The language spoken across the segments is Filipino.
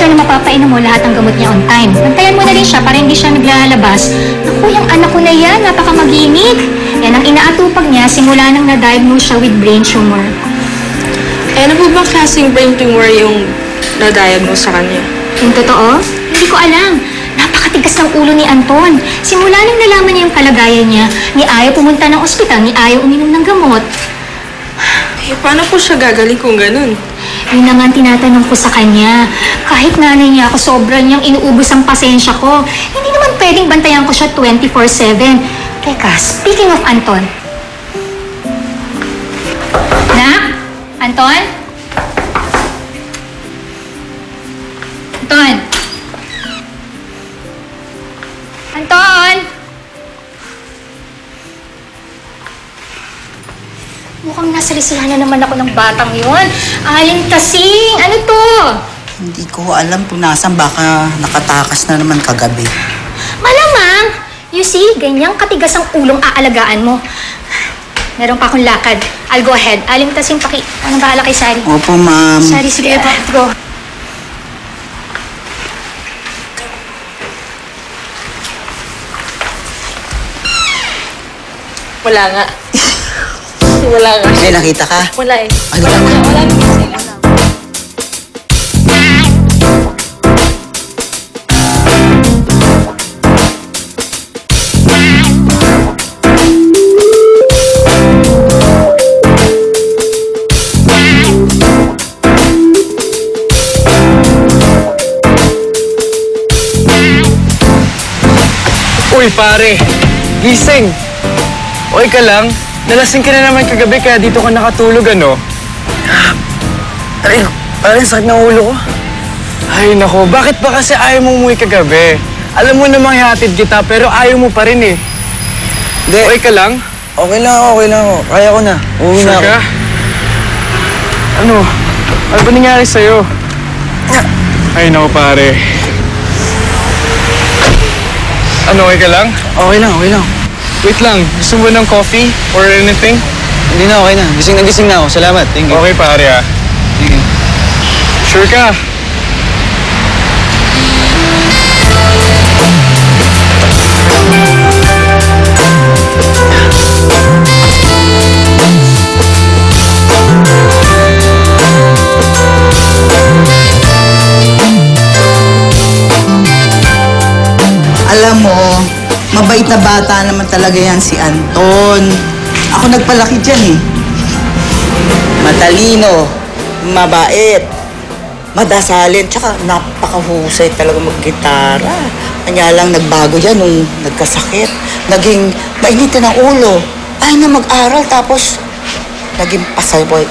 sure na mapapainom mo lahat ng gamot niya on time. Bantayan mo na rin siya para hindi siya naglalabas. Naku, yung anak ko na yan, napaka-mag-init. Yan ang inaatupag niya simula nang na-diagnose siya with brain tumor. Eh, ano po ba klaseng brain tumor yung na-diagnose sa kanya? Yung totoo? Hindi ko alam. Napakatigas ng ulo ni Anton. Simula nang nalaman niya yung kalagayan niya, ni ayaw pumunta ng ospital, ni ayaw uminom ng gamot. Eh, paano po siya gagaling kung ganun? Yun na nga ang tinatanong ko sa kanya. Kahit nanay niya ako, sobrang niyang inuubos ang pasensya ko. Hindi naman pwedeng bantayan ko siya 24/7. Teka, speaking of Anton. Nak? Anton? Anton? Anton! Mukhang nasa lisihan na naman ako ng batang yun. Aling Tasing! Ano to? Hindi ko alam kung nasan. Baka nakatakas na naman kagabi. Malamang! You see, ganyang katigas ang ulong aalagaan mo. Meron pa akong lakad. I'll go ahead. Aling Tasing, ano bahala kay Sari? Opo, ma'am. Sari, sige. Let's go. Wala nga. Wala nga. May nakita ka? Wala eh. Ano ka? Wala nga. Uy, pare! Gising! Okay ka lang? Nalasing ka na naman kagabi kaya dito ka nakatulog, ano? Aray, parang sakit ng ulo ko. Ay, nako. Bakit ba kasi ayaw mong umuwi kagabi? Alam mo namang ihatid kita pero ayaw mo pa rin eh. Hindi. Okay ka lang? Okay lang ako. Kaya ko na. Uuwi na Sure ako. ka? Ano? Ano ba nangyari sa'yo? Ay, nako, pare. Ano, okay ka lang? Okay lang. Wait lang, gusto mo ng coffee or anything? Hindi na, okay na. Gising na ako. Salamat. Thank you. Okay, pare ah. Sige. Sure ka? Alam mo, mabait na bata naman talaga yan si Anton. Ako nagpalaki dyan eh. Matalino, mabait, madasalin, tsaka napakahusay talaga mag-gitara. Kanya lang nagbago yan nung nagkasakit. Naging mainitin ang ulo. Ayaw na mag-aral tapos naging pasaway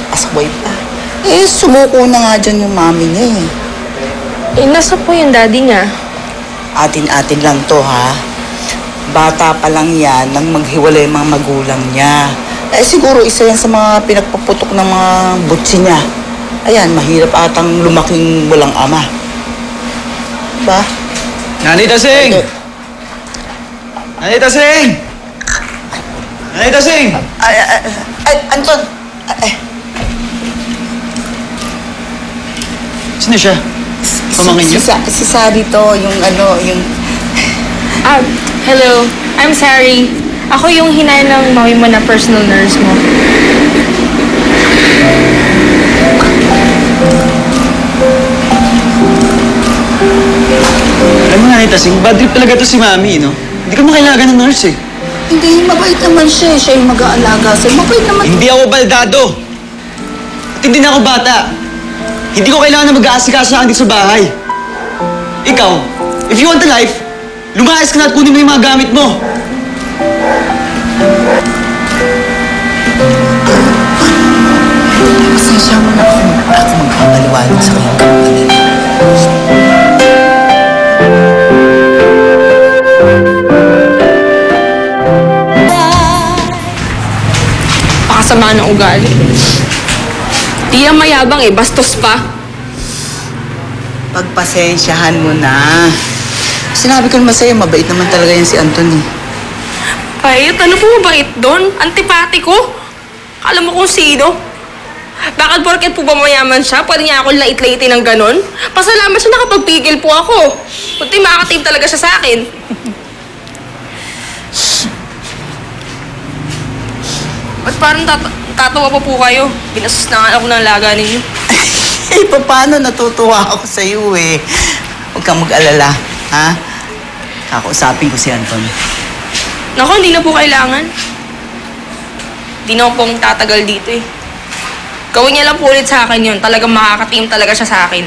pa. Eh, sumuko na nga dyan yung mami niya eh. Eh, nasa po yung daddy niya? Atin-atin lang to, ha? Bata pa lang yan nang maghiwalay yung mga magulang niya. Eh, siguro isa yan sa mga pinagpaputok ng mga butsi niya. Ayan, mahirap atang lumaking walang ama. Diba? Nanay Tasing! Nanay Tasing! Nanay Tasing! Anton! Sino siya? Pamangkin niyo? Si Sari to, yung Hello. I'm sorry. Ako yung hinay ng mami mo na personal nurse mo. Alam mo, Nanay Tasing, bad trip talaga to si Mami, no? Hindi ka makailangan ng nurse, eh. Hindi, mabait naman siya. Siya yung mag-aalaga sa'yo. Mabait naman. Hindi ako baldado! At hindi na ako bata. Hindi ko kailangan na mag-aasikaso sa dito sa bahay. Ikaw, if you want a life, lumayas ka na at kunin mo yung mga gamit mo. Pasensya mo na ako magpapaliwanag sa kanyang kapatid. Pakasama ng ugali. Di yan mayabang eh, bastos pa. Pagpasensyahan mo na. Sinabi ko naman sa'yo, mabait naman talaga yan si Anthony. Pait, ano po mabait doon? Antipati ko? Alam mo kung sino? Bakit porket po ba mayaman siya? Pwede niya ako lait-laitin ng ganon? Pasalamat siya nakapagpigil po ako. Kunti makakative talaga siya sa akin. Ba't parang tatawa pa po kayo? Binastos na nga ako ng laga ninyo. Eh, paano natutuwa ako sa iyo eh? Huwag kang mag-alala, ha? Kakausapin ko si Anton. Naku, hindi na po kailangan. Hindi na po akong tatagal dito eh. Gawin niya lang po ulit sa akin yun. Talagang makakatim talaga siya sa akin.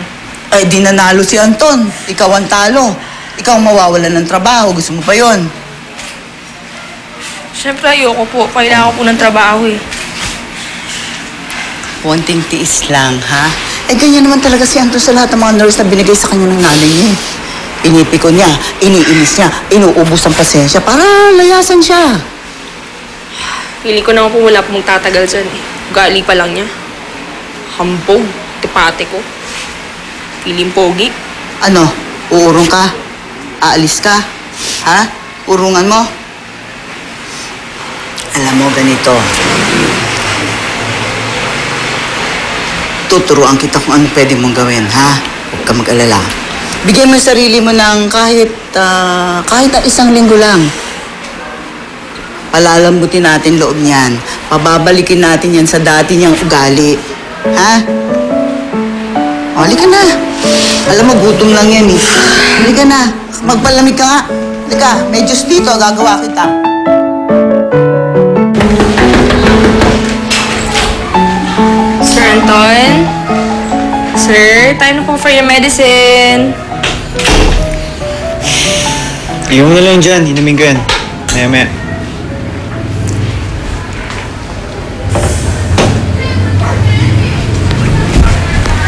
Ay, di nanalo si Anton. Ikaw ang talo. Ikaw ang mawawalan ng trabaho. Gusto mo pa yon? Siyempre, ayoko po. Kailangan ko po ng trabaho eh. Konting tiis lang, ha? Eh, ganyan naman talaga si Anton sa lahat ng mga nurse na binigay sa kanya ng nanay niya. Pinipiko niya, iniinis niya, inuubos ang pasensya para layasan siya. Pili ko naman po wala po magtatagal dyan eh. Ugali pa lang niya. Hambog, tipate ko. Piling pogi. Ano? Uurong ka? Aalis ka? Ha? Urungan mo? Alam mo, ganito. Tuturuan kita kung ano pwede mong gawin, ha? Huwag ka mag-alala. Bigyan mo yung sarili mo ng kahit na isang linggo lang. Palalambutin natin loob niyan. Pababalikin natin yan sa dati niyang ugali. Ha? O, halika na. Alam mo, gutom lang yan eh. Halika na. Magpalamig ka nga. Halika, may juice dito. Gagawa kita. Sir Anton? Sir, time na po for your medicine. Iyon mo na lang dyan. Inumin ko yan. Maya-maya.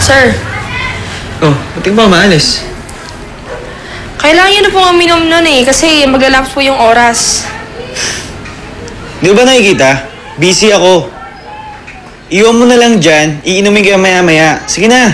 Sir, Oh, ba't ba maalis? kailangan niyo na pong uminom nun eh. Kasi maglalapse po yung oras. Di ba nakikita? Busy ako. Iwan mo na lang dyan. Iinumin ko yung maya-maya. Sige na.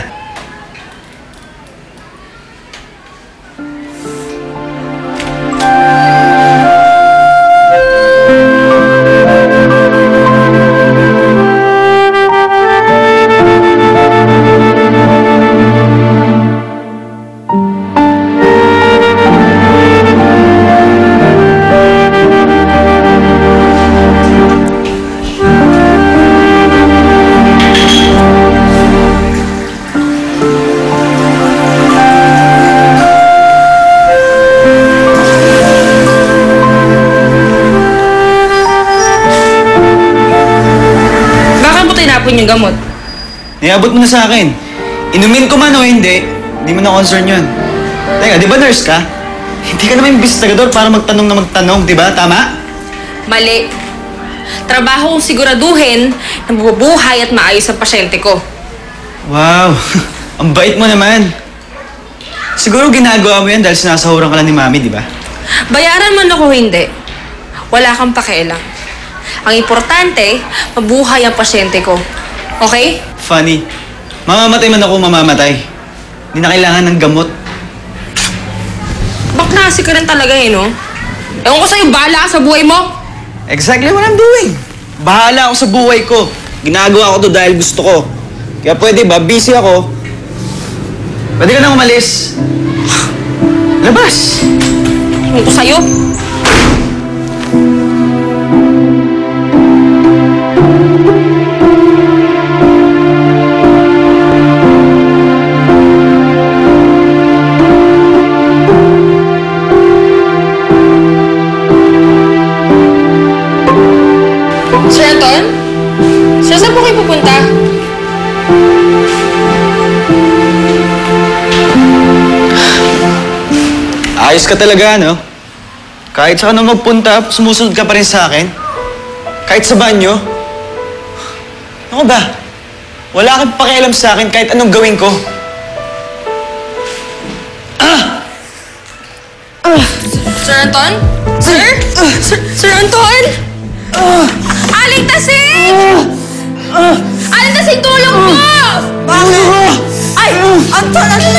Tinapon yung gamot. Niabot mo na sa akin. Inumin ko man o hindi mo na concern yun. Teka, di ba nurse ka? Hindi ka naman investigador para magtanong na magtanong, di ba? Tama? Mali. Trabaho kong siguraduhin na mabubuhay at maayos ang pasyente ko. Wow, ang bait mo naman. Siguro ginagawa mo yan dahil sinasahuran ka lang ni Mami, di ba? Bayaran man ako hindi. Wala kang pakialam. Ang importante, mabuhay ang pasyente ko. Okay? Funny. Mamamatay man ako, mamamatay. Hindi na kailangan ng gamot. Baknasi ka rin talaga eh, no? Ewan ko sa'yo, bahala ka sa buhay mo! Exactly what I'm doing. Bahala ako sa buhay ko. Ginagawa ko to dahil gusto ko. Kaya pwede ba, busy ako. Pwede ka na umalis. Labas! Ewan ko sa'yo. Sir Anton? Sir, saan po kayo pupunta? Ayos ka talaga, no? Kahit saan ka na magpunta, sumusunod ka pa rin sa akin. Kahit sa banyo. Ano ba? Wala kang pakialam sa akin kahit anong gawin ko. Sir Anton? Sir? Sir Anton? Aligtasin! Aligtasin, tulong po! Bakit? Ay! Anton! Ano